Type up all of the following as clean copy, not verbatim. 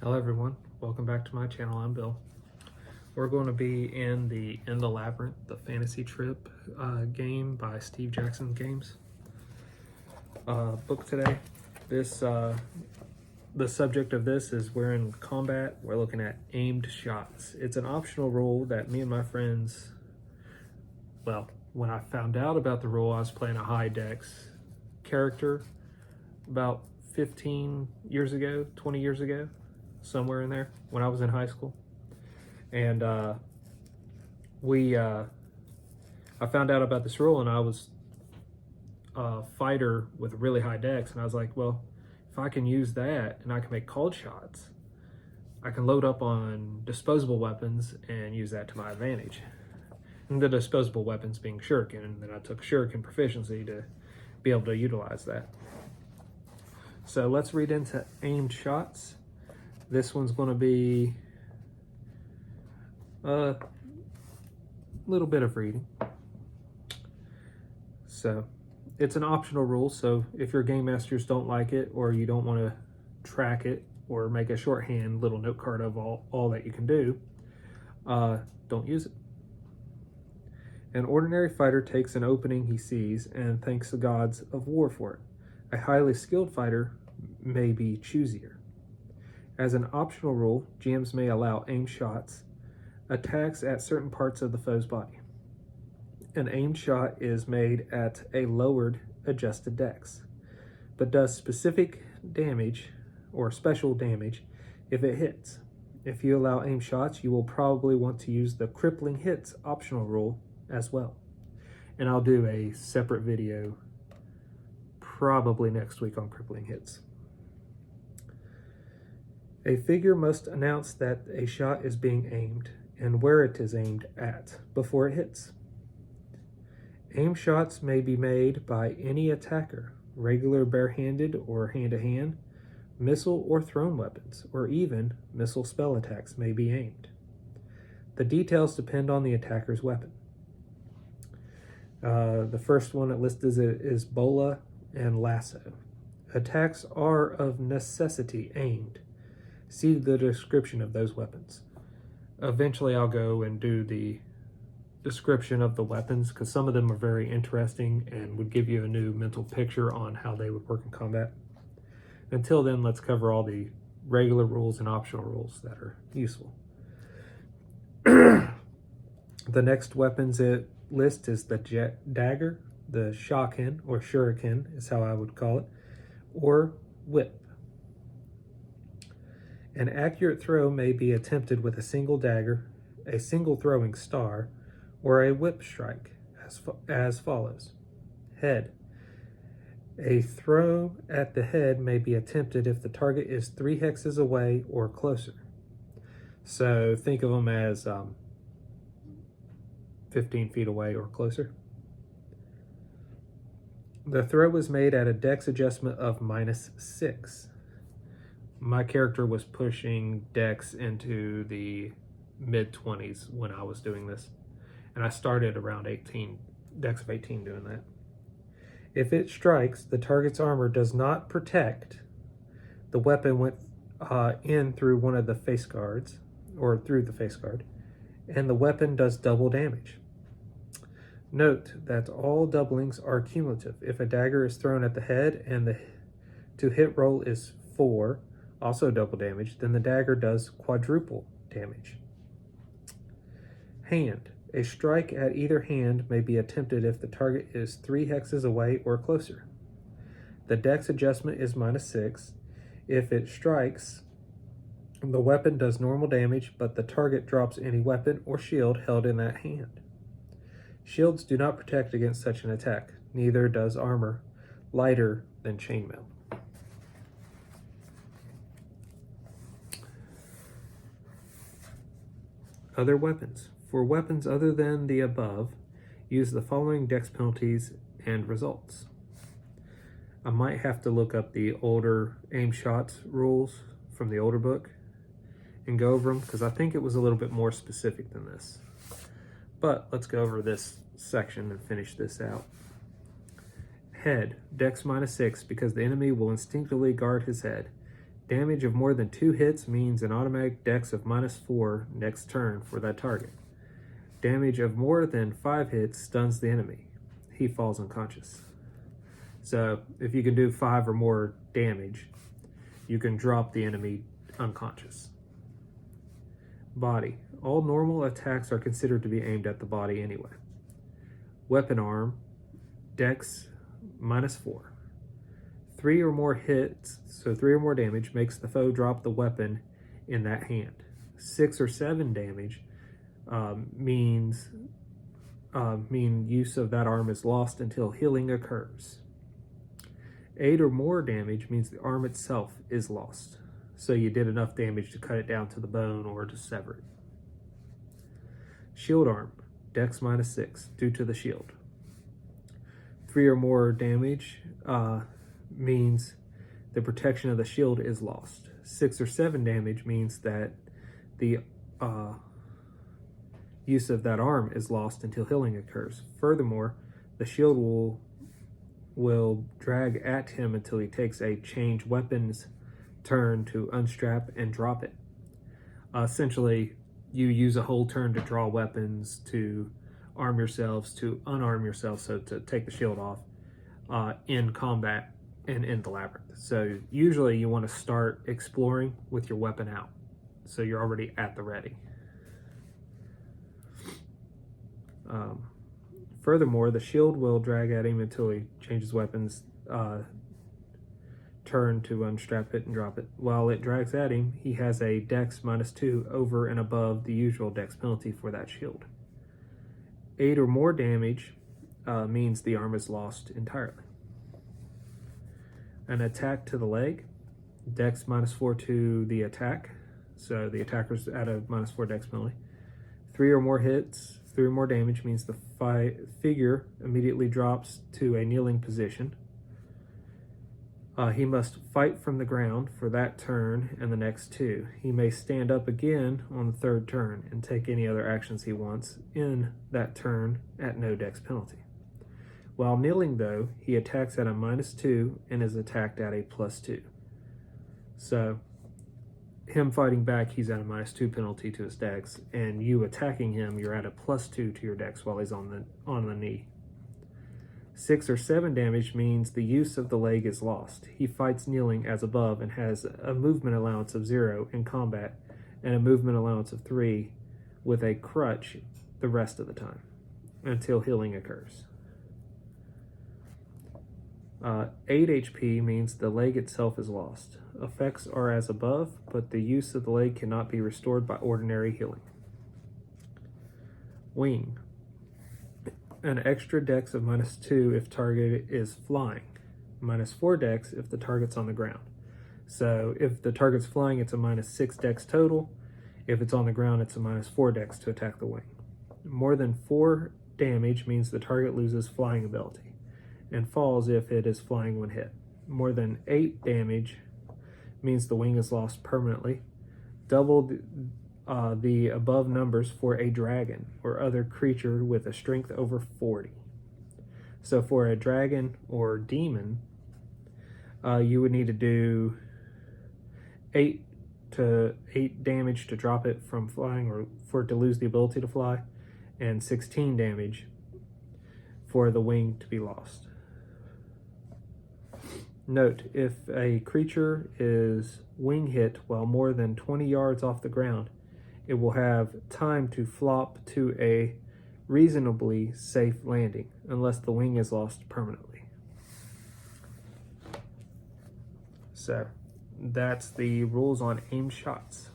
Hello everyone, welcome back to my channel. I'm Bill. We're going to be in the Labyrinth, the fantasy trip game by Steve Jackson Games book today. The subject of this is we're in combat. We're looking at aimed shots. It's an optional rule that me and my friends, well, when I found out about the rule, I was playing a high dex character about 15 years ago, 20 years ago, somewhere in there when I was in high school. And I found out about this rule, and I was a fighter with really high dex, and I was like, well, if I can use that and I can make called shots, I can load up on disposable weapons and use that to my advantage. And the disposable weapons being shuriken, and then I took shuriken proficiency to be able to utilize that. So let's read into aimed shots. This one's going to be a little bit of reading. So it's an optional rule, so if your game masters don't like it, or you don't want to track it or make a shorthand little note card of all that you can do, don't use it. An ordinary fighter takes an opening he sees and thanks the gods of war for it. A highly skilled fighter may be choosier. As an optional rule, GMs may allow aimed shots, attacks at certain parts of the foe's body. An aimed shot is made at a lowered adjusted dex, but does specific damage or special damage if it hits. If you allow aimed shots, you will probably want to use the crippling hits optional rule as well. And I'll do a separate video probably next week on crippling hits. A figure must announce that a shot is being aimed and where it is aimed at before it hits. Aim shots may be made by any attacker, regular barehanded or hand-to-hand, missile or thrown weapons, or even missile spell attacks may be aimed. The details depend on the attacker's weapon. The first one it listed is bola and lasso. Attacks are of necessity aimed. See the description of those weapons. Eventually I'll go and do the description of the weapons, because some of them are very interesting and would give you a new mental picture on how they would work in combat. Until then, let's cover all the regular rules and optional rules that are useful. The next weapons it lists is the dagger, the sha-ken or shuriken is how I would call it, or whip. An accurate throw may be attempted with a single dagger, a single throwing star, or a whip strike, as follows. Head. A throw at the head may be attempted if the target is 3 hexes away or closer. So think of them as 15 feet away or closer. The throw was made at a dex adjustment of -6. My character was pushing dex into the mid-20s when I was doing this. And I started around 18, dex of 18 doing that. If it strikes, the target's armor does not protect. The weapon went in through one of the face guards, or through the face guard, and the weapon does double damage. Note that all doublings are cumulative. If a dagger is thrown at the head and the to hit roll is 4, also double damage, then the dagger does quadruple damage. Hand. A strike at either hand may be attempted if the target is 3 hexes away or closer. The dex adjustment is -6. If it strikes, the weapon does normal damage, but the target drops any weapon or shield held in that hand. Shields do not protect against such an attack. Neither does armor lighter than chainmail. Other weapons. For weapons other than the above, use the following dex penalties and results. I might have to look up the older aim shots rules from the older book and go over them, because I think it was a little bit more specific than this. But let's go over this section and finish this out. Head, dex -6, because the enemy will instinctively guard his head. Damage of more than 2 hits means an automatic dex of -4 next turn for that target. Damage of more than 5 hits stuns the enemy. He falls unconscious. So if you can do 5 or more damage, you can drop the enemy unconscious. Body. All normal attacks are considered to be aimed at the body anyway. Weapon arm, dex -4. 3 or more hits, so 3 or more damage, makes the foe drop the weapon in that hand. 6 or 7 damage mean use of that arm is lost until healing occurs. 8 or more damage means the arm itself is lost. So you did enough damage to cut it down to the bone or to sever it. Shield arm, dex -6, due to the shield. 3 or more damage means the protection of the shield is lost. 6 or 7 damage means that the use of that arm is lost until healing occurs. Furthermore, the shield will drag at him until he takes a change weapons turn to unstrap and drop it. Essentially, you use a whole turn to draw weapons, to arm yourselves, to unarm yourselves, so to take the shield off in combat and in the labyrinth. So usually you want to start exploring with your weapon out, so you're already at the ready. Furthermore, the shield will drag at him until he changes weapons, turn to unstrap it and drop it. While it drags at him, he has a dex -2 over and above the usual dex penalty for that shield. 8 or more damage means the arm is lost entirely. An attack to the leg, dex -4 to the attack, so the attacker's at a -4 dex penalty. 3 or more hits, 3 or more damage means the figure immediately drops to a kneeling position. He must fight from the ground for that turn and the next 2. He may stand up again on the 3rd turn and take any other actions he wants in that turn at no dex penalty. While kneeling, though, he attacks at a -2 and is attacked at a +2. So him fighting back, he's at a -2 penalty to his dex, and you attacking him, you're at a +2 to your dex while he's on the knee. 6 or 7 damage means the use of the leg is lost. He fights kneeling as above and has a movement allowance of 0 in combat and a movement allowance of 3 with a crutch the rest of the time until healing occurs. 8 HP means the leg itself is lost. Effects are as above, but the use of the leg cannot be restored by ordinary healing. Wing. An extra dex of -2 if target is flying. -4 dex if the target's on the ground. So if the target's flying, it's a -6 dex total. If it's on the ground, it's a -4 dex to attack the wing. More than 4 damage means the target loses flying ability and falls if it is flying when hit. More than 8 damage means the wing is lost permanently. Double the above numbers for a dragon or other creature with a strength over 40. So for a dragon or demon, you would need to do 8 damage to drop it from flying or for it to lose the ability to fly, and 16 damage for the wing to be lost. Note, if a creature is wing hit while more than 20 yards off the ground, it will have time to flop to a reasonably safe landing unless the wing is lost permanently. So that's the rules on aim shots.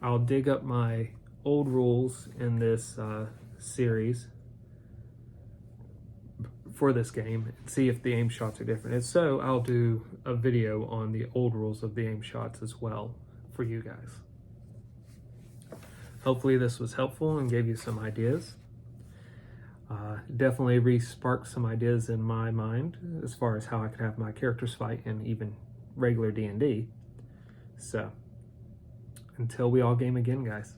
I'll dig up my old rules in this series for this game and see if the aim shots are different. If so, I'll do a video on the old rules of the aim shots as well for you guys. Hopefully this was helpful and gave you some ideas. Definitely re-sparked some ideas in my mind as far as how I could have my characters fight in even regular D&D. So, until we all game again, guys.